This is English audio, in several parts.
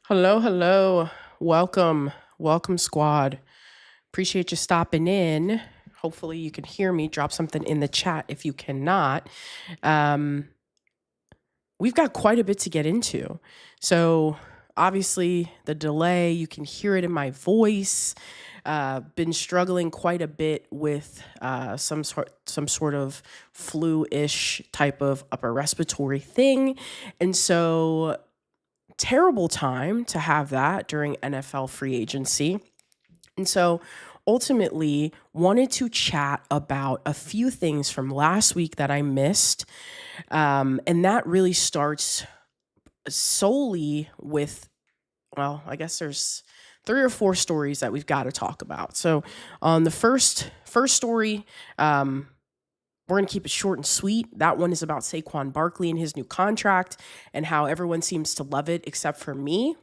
Hello, hello. Welcome, squad. Appreciate you stopping in. Hopefully, you can hear me. Drop something in the chat if you cannot. Um, we've got quite a bit to get into. So, obviously, the delay, you can hear it in my voice. Been struggling quite a bit with some sort of flu-ish type of upper respiratory thing, and so terrible time to have that during NFL free agency. And so ultimately wanted to chat about a few things from last week that I missed. And that really starts solely with, well, I guess there's three or four stories that we've got to talk about. So on the first story, we're going to keep it short and sweet. That one is about Saquon Barkley and his new contract and how everyone seems to love it except for me.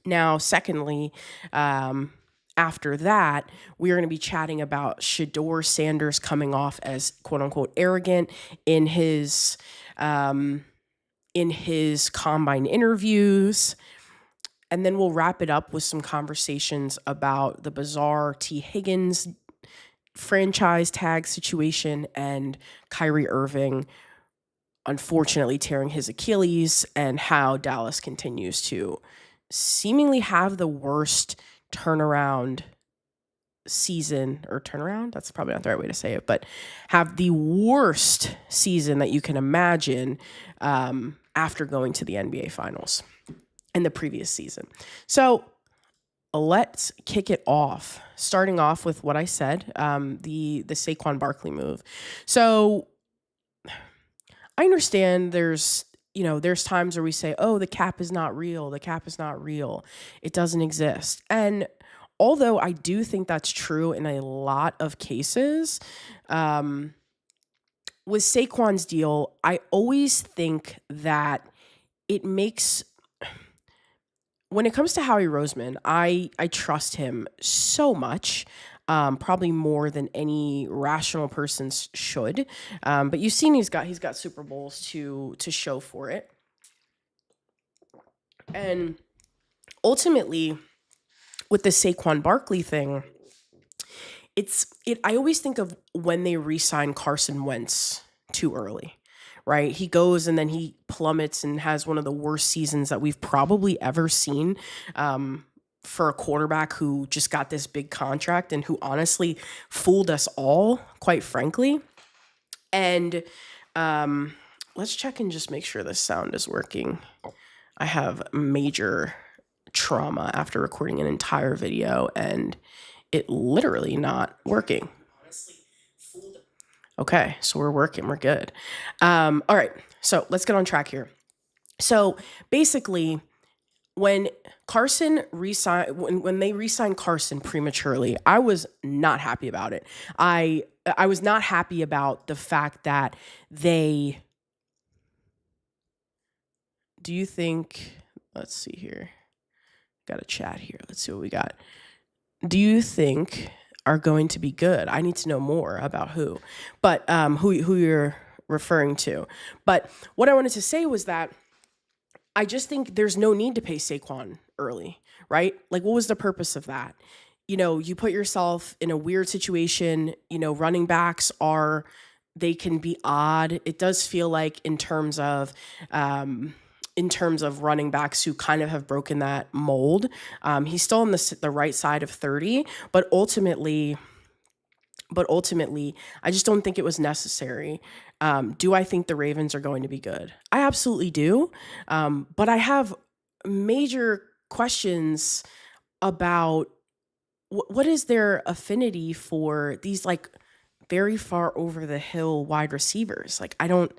Now, secondly, after that, we're going to be chatting about Shedeur Sanders coming off as quote unquote arrogant in his combine interviews. And then we'll wrap it up with some conversations about the bizarre Tee Higgins franchise tag situation and Kyrie Irving unfortunately tearing his Achilles and how Dallas continues to seemingly have the worst turnaround season, or turnaround, that's probably not the right way to say it, but have the worst season that you can imagine after going to the NBA Finals in the previous season. So let's kick it off, starting off with what I said, the Saquon Barkley move. So I understand there's times where we say, oh, the cap is not real. The cap is not real. It doesn't exist. And although I do think that's true in a lot of cases, with Saquon's deal, I always think that it makes, when it comes to Howie Roseman, I trust him so much, probably more than any rational person should. But you've seen he's got Super Bowls to show for it, and ultimately with the Saquon Barkley thing, I always think of when they re-sign Carson Wentz too early. Right? He goes and then he plummets and has one of the worst seasons that we've probably ever seen for a quarterback who just got this big contract and who honestly fooled us all, quite frankly. And let's check and just make sure the sound is working. I have major trauma after recording an entire video and it literally not working. Okay, so we're working, we're good. All right, so let's get on track here. So basically, when Carson when they re-signed Carson prematurely, I was not happy about it. I was not happy about the fact that they. Do you think? Let's see here. Got a chat here. Let's see what we got. Do you think are going to be good? I need to know more about who, but who you're referring to. But what I wanted to say was that I just think there's no need to pay Saquon early, right? Like, what was the purpose of that? You put yourself in a weird situation. Running backs they can be odd. It does feel like in terms of running backs who kind of have broken that mold. He's still on the right side of 30, but ultimately, I just don't think it was necessary. Do I think the Ravens are going to be good? I absolutely do. But I have major questions about what is their affinity for these like very far over the hill wide receivers. Like, I don't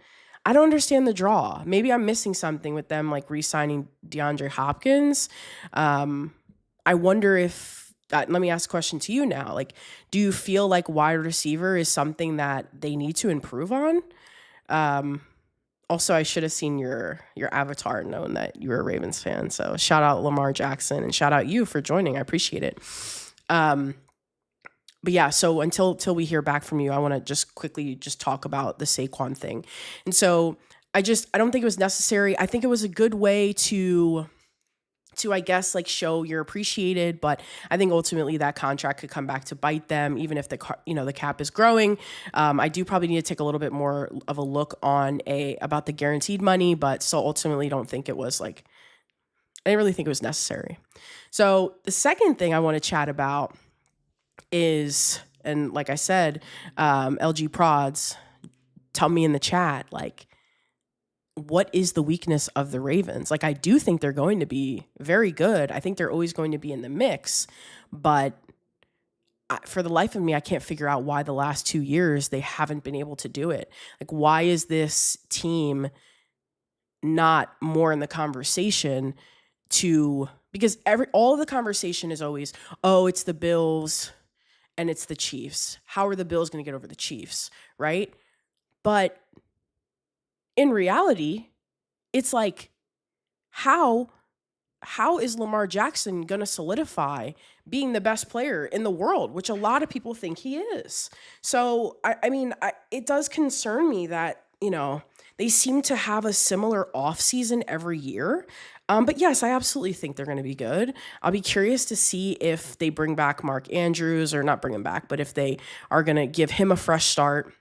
understand the draw. Maybe I'm missing something with them, like re-signing DeAndre Hopkins. I wonder if let me ask a question to you now. Like, do you feel like wide receiver is something that they need to improve on? Also, I should have seen your avatar and known that you were a Ravens fan. So shout out Lamar Jackson and shout out you for joining. I appreciate it. But yeah, so until we hear back from you, I want to just quickly just talk about the Saquon thing. And so I don't think it was necessary. I think it was a good way to to, I guess, like show you're appreciated. But I think ultimately that contract could come back to bite them, even if the cap is growing. I do probably need to take a little bit more of a look on about the guaranteed money, but still ultimately don't think it was like, I didn't really think it was necessary. So the second thing I want to chat about is, and like I said, LG Prods, tell me in the chat, like, what is the weakness of the Ravens? Like, I do think they're going to be very good. I think they're always going to be in the mix, but for the life of me, I can't figure out why the last 2 years they haven't been able to do it. Like, why is this team not more in the conversation because all of the conversation is always, oh, it's the Bills and it's the Chiefs. How are the Bills going to get over the Chiefs, right? But in reality, it's like, how is Lamar Jackson going to solidify being the best player in the world, which a lot of people think he is? So, it does concern me that, they seem to have a similar offseason every year. But yes, I absolutely think they're going to be good. I'll be curious to see if they bring back Mark Andrews, or not bring him back, but if they are going to give him a fresh start.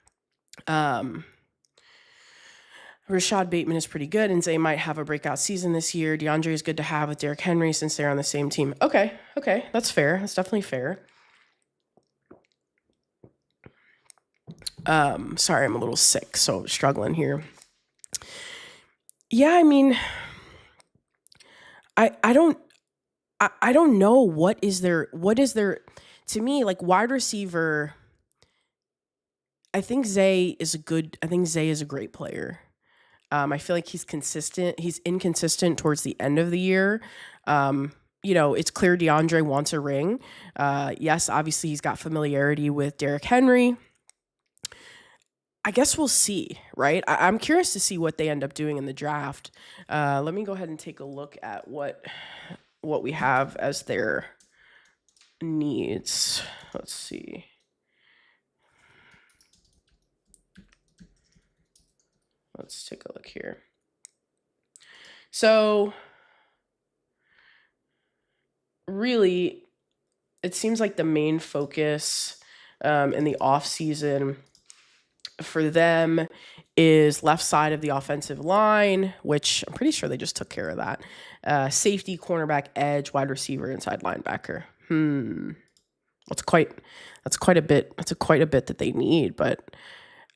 Rashad Bateman is pretty good, and Zay might have a breakout season this year. DeAndre is good to have with Derrick Henry since they're on the same team. Okay, that's fair. That's definitely fair. Sorry, I'm a little sick, so I'm struggling here. Yeah, I mean, I don't know what is there to me, like, wide receiver. I think Zay is a great player. I feel like he's consistent. He's inconsistent towards the end of the year. It's clear DeAndre wants a ring. Yes, obviously he's got familiarity with Derrick Henry. I guess we'll see, right? I'm curious to see what they end up doing in the draft. Let me go ahead and take a look at what we have as their needs. Let's see. Let's take a look here. So, really, it seems like the main focus in the offseason for them is left side of the offensive line, which I'm pretty sure they just took care of that. Safety, cornerback, edge, wide receiver, inside linebacker. That's quite a bit. That's quite a bit that they need. But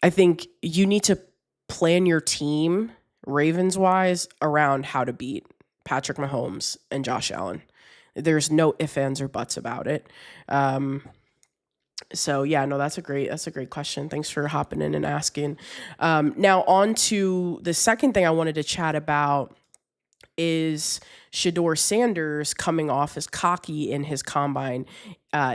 I think you need to plan your team, Ravens-wise, around how to beat Patrick Mahomes and Josh Allen. There's no ifs, ands, or buts about it. So yeah, no, that's a great question. Thanks for hopping in and asking. Now on to the second thing I wanted to chat about is Shedeur Sanders coming off as cocky in his combine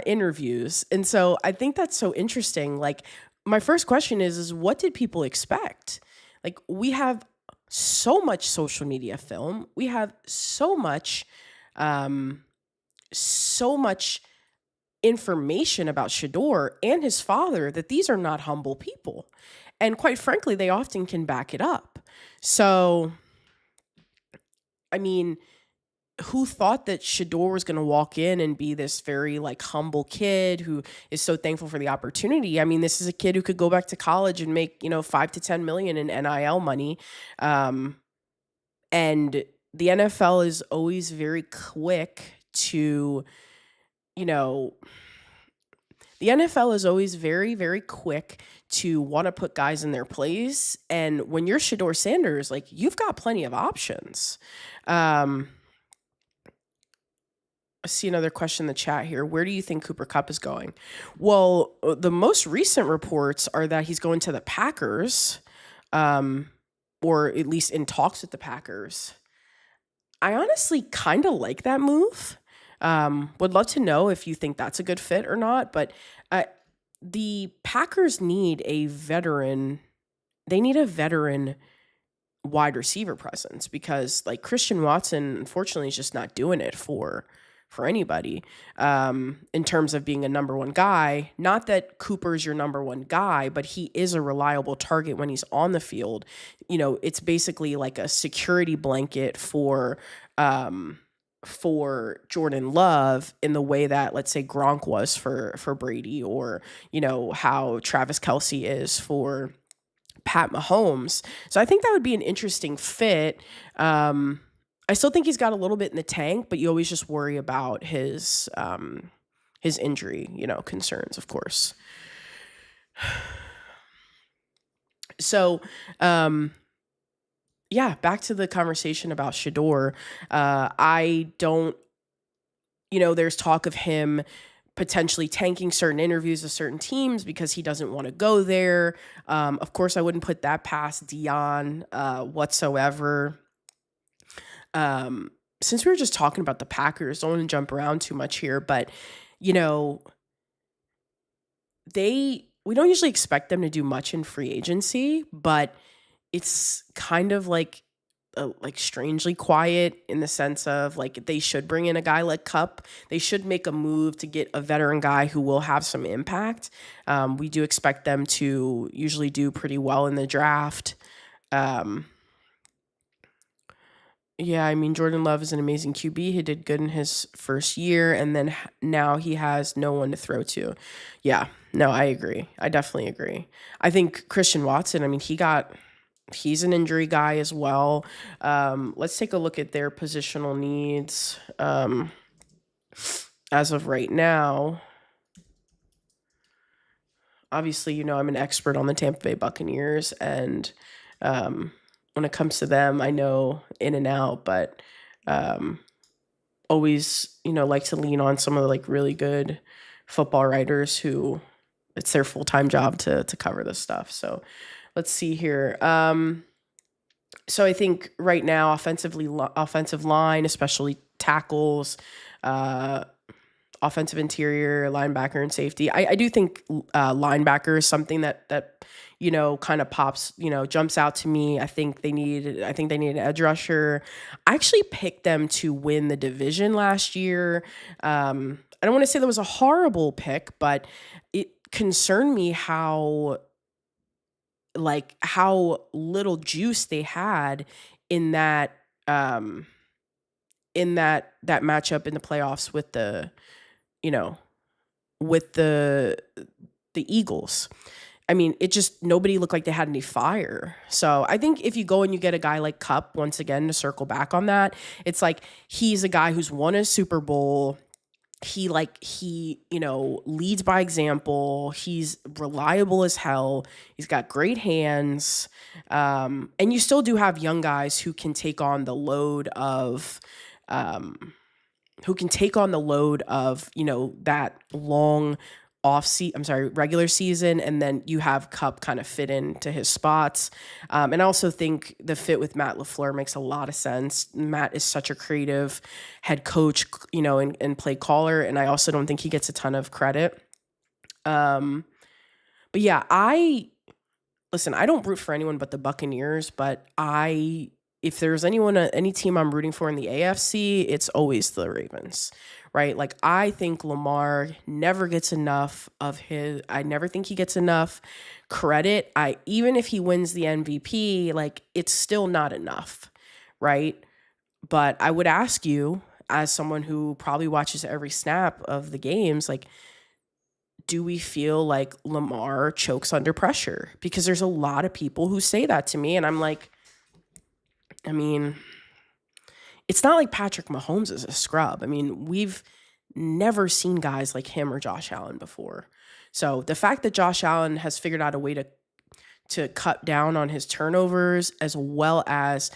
interviews. And so I think that's so interesting. Like, my first question is what did people expect? Like, we have so much social media film. We have so much information about Shedeur and his father that these are not humble people. And quite frankly, they often can back it up. So, I mean, who thought that Shedeur was going to walk in and be this very humble kid who is so thankful for the opportunity? I mean, this is a kid who could go back to college and make, 5 to 10 million in NIL money. And the NFL is always very quick to, the NFL is always very, very quick to want to put guys in their place. And when you're Shedeur Sanders, you've got plenty of options. I see another question in the chat here. Where do you think Cooper Kupp is going? Well, the most recent reports are that he's going to the Packers, or at least in talks with the Packers. I honestly kind of like that move. Would love to know if you think that's a good fit or not. But the Packers need a veteran. They need a veteran wide receiver presence because Christian Watson, unfortunately, is just not doing it for anybody in terms of being a number one guy. Not that Cooper's your number one guy, but he is a reliable target when he's on the field. It's basically like a security blanket for for Jordan Love in the way that, let's say, Gronk was for Brady, or, how Travis Kelce is for Pat Mahomes. So I think that would be an interesting fit. I still think he's got a little bit in the tank, but you always just worry about his injury, concerns, of course. So, yeah, back to the conversation about Shedeur. I don't, there's talk of him potentially tanking certain interviews with certain teams because he doesn't want to go there. Of course, I wouldn't put that past Dion whatsoever. Since we were just talking about the Packers, don't want to jump around too much here, but, we don't usually expect them to do much in free agency, but it's kind of like strangely quiet in the sense of like they should bring in a guy like Kupp. They should make a move to get a veteran guy who will have some impact. We do expect them to usually do pretty well in the draft. Yeah, I mean, Jordan Love is an amazing QB. He did good in his first year, and then now he has no one to throw to. Yeah, no, I agree. I definitely agree. I think Christian Watson, I mean, he's an injury guy as well. Let's take a look at their positional needs as of right now. Obviously, I'm an expert on the Tampa Bay Buccaneers, and when it comes to them, I know in and out, but always, like to lean on some of the like really good football writers who it's their full-time job to cover this stuff. So let's see here. So I think right now, offensive line, especially tackles, offensive interior, linebacker, and safety. I do think linebacker is something that kind of pops, jumps out to me. I think they need an edge rusher. I actually picked them to win the division last year. I don't want to say that was a horrible pick, but it concerned me how little juice they had in that matchup in the playoffs with the Eagles. I mean, it just, nobody looked like they had any fire. So I think if you go and you get a guy like Kupp, once again, to circle back on that, it's like he's a guy who's won a Super Bowl. He leads by example. He's reliable as hell. He's got great hands. And you still do have young guys who can take on the load of that long regular season, and then you have Kupp kind of fit into his spots. And I also think the fit with Matt LaFleur makes a lot of sense. Matt is such a creative head coach, and play caller, and I also don't think he gets a ton of credit. But yeah, I don't root for anyone but the Buccaneers, but if there's any team I'm rooting for in the AFC, it's always the Ravens, right? Like, I think Lamar never gets enough I never think he gets enough credit. Even if he wins the MVP, like, it's still not enough, right? But I would ask you, as someone who probably watches every snap of the games, like, do we feel like Lamar chokes under pressure? Because there's a lot of people who say that to me, and I'm like, I mean, it's not like Patrick Mahomes is a scrub. I mean, we've never seen guys like him or Josh Allen before. So the fact that Josh Allen has figured out a way to cut down on his turnovers, as well as,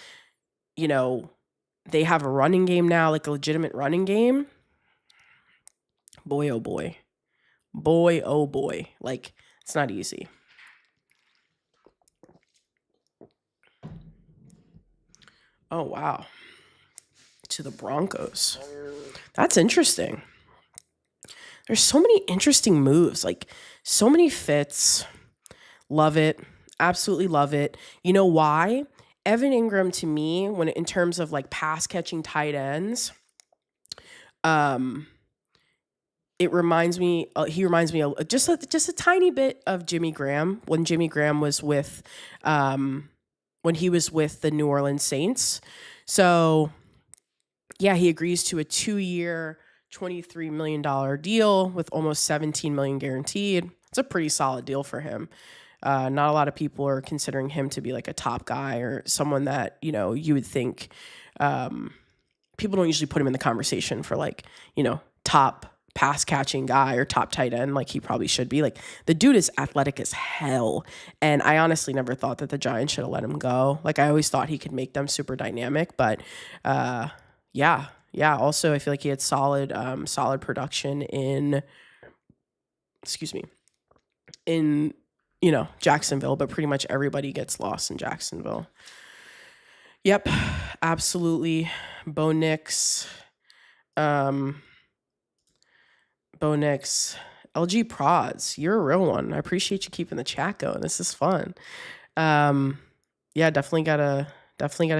they have a running game now, like a legitimate running game. Boy, oh boy. Boy, oh boy. Like, it's not easy. Oh, wow. To the Broncos. That's interesting. There's so many interesting moves, like so many fits. Love it. Absolutely love it. You know why? Evan Ingram, to me, in terms of like pass catching tight ends, he reminds me just a tiny bit of Jimmy Graham when Jimmy Graham was with when he was with the New Orleans Saints. So he agrees to a 2-year, $23 million deal with almost $17 million guaranteed. It's a pretty solid deal for him. Not a lot of people are considering him to be like a top guy or someone that, you would think, people don't usually put him in the conversation for like, top pass catching guy or top tight end like he probably should be. Like, the dude is athletic as hell. And I honestly never thought that the Giants should have let him go. Like, I always thought he could make them super dynamic, but yeah. Also, I feel like he had solid production in Jacksonville, but pretty much everybody gets lost in Jacksonville. Yep, absolutely. Bo Nix, LG Prods, you're a real one. I appreciate you keeping the chat going. This is fun. Yeah, definitely gotta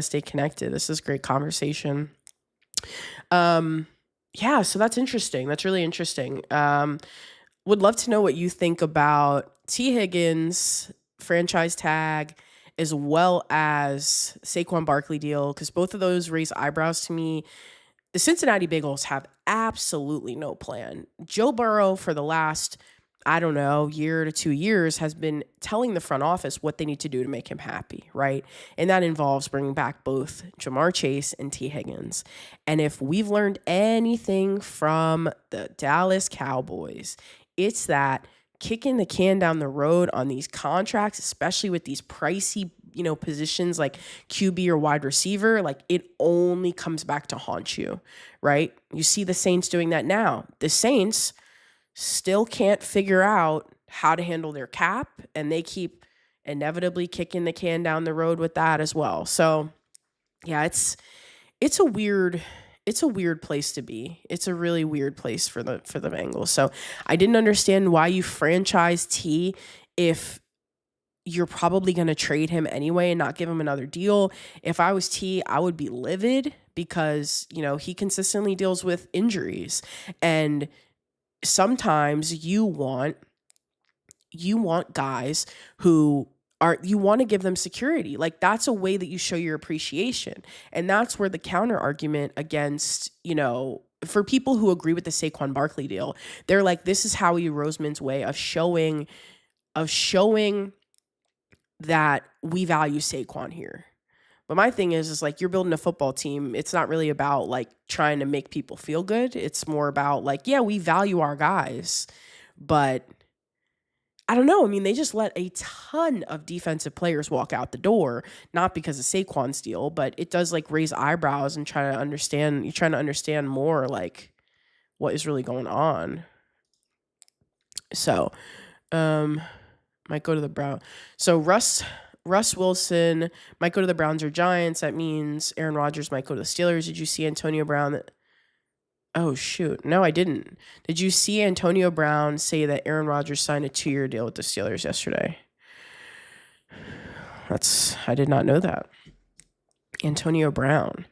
stay connected. This is great conversation. Yeah, so that's interesting. That's really interesting. Would love to know what you think about Tee Higgins franchise tag as well as Saquon Barkley deal, because both of those raise eyebrows to me. The Cincinnati Bengals have absolutely no plan. Joe Burrow, for the last, year to 2 years, has been telling the front office what they need to do to make him happy, right? And that involves bringing back both Jamar Chase and Tee Higgins. And if we've learned anything from the Dallas Cowboys, it's that kicking the can down the road on these contracts, especially with these pricey, positions like QB or wide receiver, like it only comes back to haunt you, right? You see the Saints doing that now. The Saints still can't figure out how to handle their cap, and they keep inevitably kicking the can down the road with that as well. So yeah, it's a weird place to be. It's a really weird place for the Bengals. So I didn't understand why you franchise T if you're probably going to trade him anyway and not give him another deal. If I was T, I would be livid because, he consistently deals with injuries. And sometimes you want guys who you want to give them security. Like, that's a way that you show your appreciation. And that's where the counter argument against, for people who agree with the Saquon Barkley deal, they're like, this is Howie Roseman's way of showing that we value Saquon here. But my thing is like, you're building a football team. It's not really about like trying to make people feel good. It's more about like, yeah, we value our guys, but I don't know. I mean, they just let a ton of defensive players walk out the door, not because of Saquon's deal, but it does like raise eyebrows and you're trying to understand more like what is really going on. So, might go to the Browns. So Russ Wilson might go to the Browns or Giants. That means Aaron Rodgers might go to the Steelers. Did you see Antonio Brown? Oh, shoot. No, I didn't. Did you see Antonio Brown say that Aaron Rodgers signed a 2-year deal with the Steelers yesterday? I did not know that. Antonio Brown,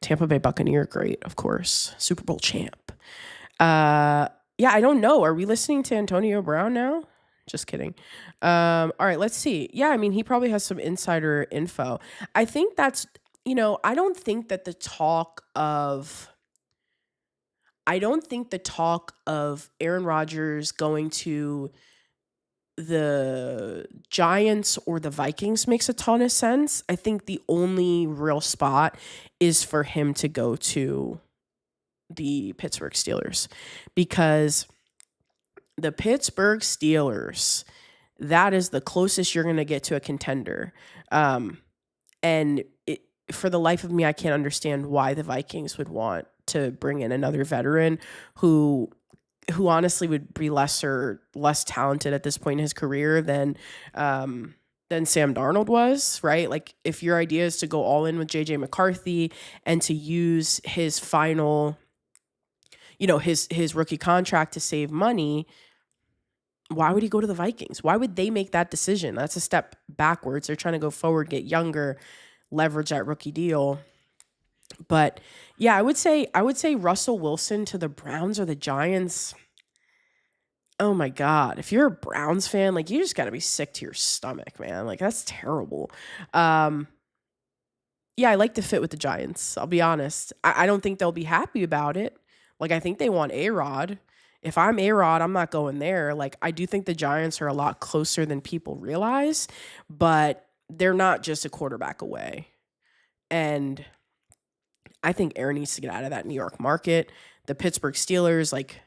Tampa Bay Buccaneer, great, of course. Super Bowl champ. Yeah, I don't know. Are we listening to Antonio Brown now? Just kidding. All right, let's see. Yeah, I mean, he probably has some insider info. I think that's, I don't think the talk of Aaron Rodgers going to the Giants or the Vikings makes a ton of sense. I think the only real spot is for him to go to the Pittsburgh Steelers, because the Pittsburgh Steelers, that is the closest you're going to get to a contender. And for the life of me, I can't understand why the Vikings would want to bring in another veteran who honestly would be less talented at this point in his career than Sam Darnold was, right? Like, if your idea is to go all in with JJ McCarthy and to use his final, his rookie contract to save money, why would he go to the Vikings? Why would they make that decision? That's a step backwards. They're trying to go forward, get younger, leverage that rookie deal. But yeah, I would say Russell Wilson to the Browns or the Giants. Oh my God. If you're a Browns fan, like, you just got to be sick to your stomach, man. Like, that's terrible. Yeah, I like the fit with the Giants. I'll be honest. I don't think they'll be happy about it. Like, I think they want A-Rod. If I'm A-Rod, I'm not going there. Like, I do think the Giants are a lot closer than people realize, but they're not just a quarterback away. And I think Aaron needs to get out of that New York market. The Pittsburgh Steelers, like,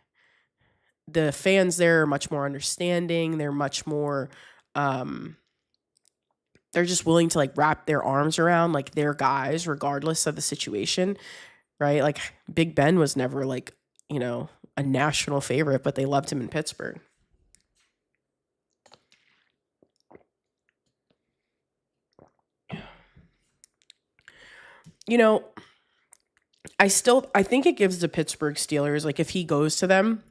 the fans there are much more understanding. They're much more, they're just willing to like wrap their arms around like their guys, regardless of the situation, right? Like Big Ben was never like, a national favorite, but they loved him in Pittsburgh. You know, I think it gives the Pittsburgh Steelers, like if he goes to them,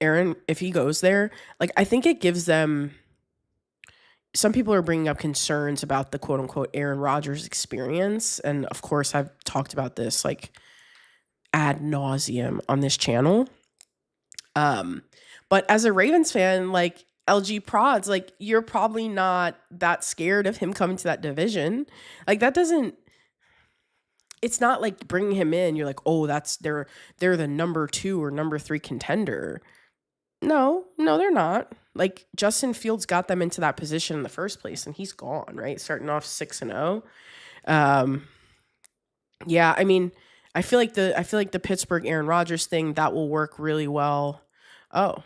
Aaron, if he goes there, like I think it gives them, some people are bringing up concerns about the quote unquote Aaron Rodgers experience. And of course, I've talked about this like ad nauseum on this channel. But as a Ravens fan, like LG Prods, like you're probably not that scared of him coming to that division. Like that doesn't, it's not like bringing him in. You're like, oh, they're the number 2 or number 3 contender. No, they're not. Like Justin Fields got them into that position in the first place, and he's gone, right? Starting off 6-0. Yeah, I mean, I feel like the Pittsburgh Aaron Rodgers thing that will work really well. Oh,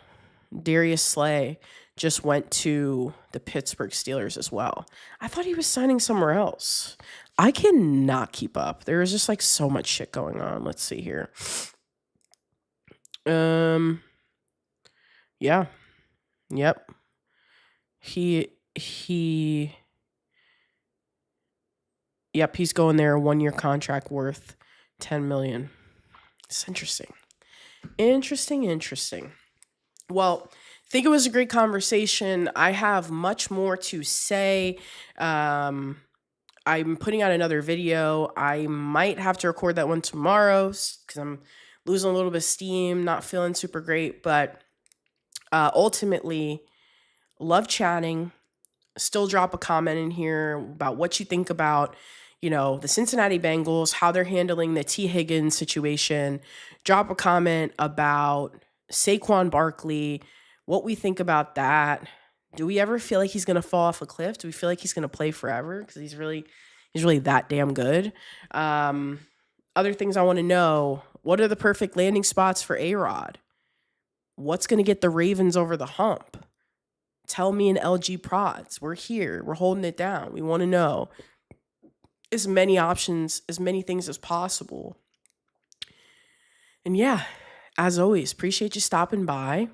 Darius Slay just went to the Pittsburgh Steelers as well. I thought he was signing somewhere else. I cannot keep up. There is just like so much shit going on. Let's see here. Yeah. Yep. Yep, he's going there, a 1-year contract worth $10 million. It's interesting. Interesting. Well, I think it was a great conversation. I have much more to say. I'm putting out another video. I might have to record that one tomorrow because I'm losing a little bit of steam, not feeling super great. But ultimately, love chatting. Still drop a comment in here about what you think about, the Cincinnati Bengals, how they're handling the Tee Higgins situation. Drop a comment about Saquon Barkley, what we think about that. Do we ever feel like he's going to fall off a cliff? Do we feel like he's going to play forever? Because he's really that damn good. Other things I want to know, what are the perfect landing spots for A-Rod? What's going to get the Ravens over the hump? Tell me in LG Prods. We're here. We're holding it down. We want to know as many options, as many things as possible. And yeah, as always, appreciate you stopping by.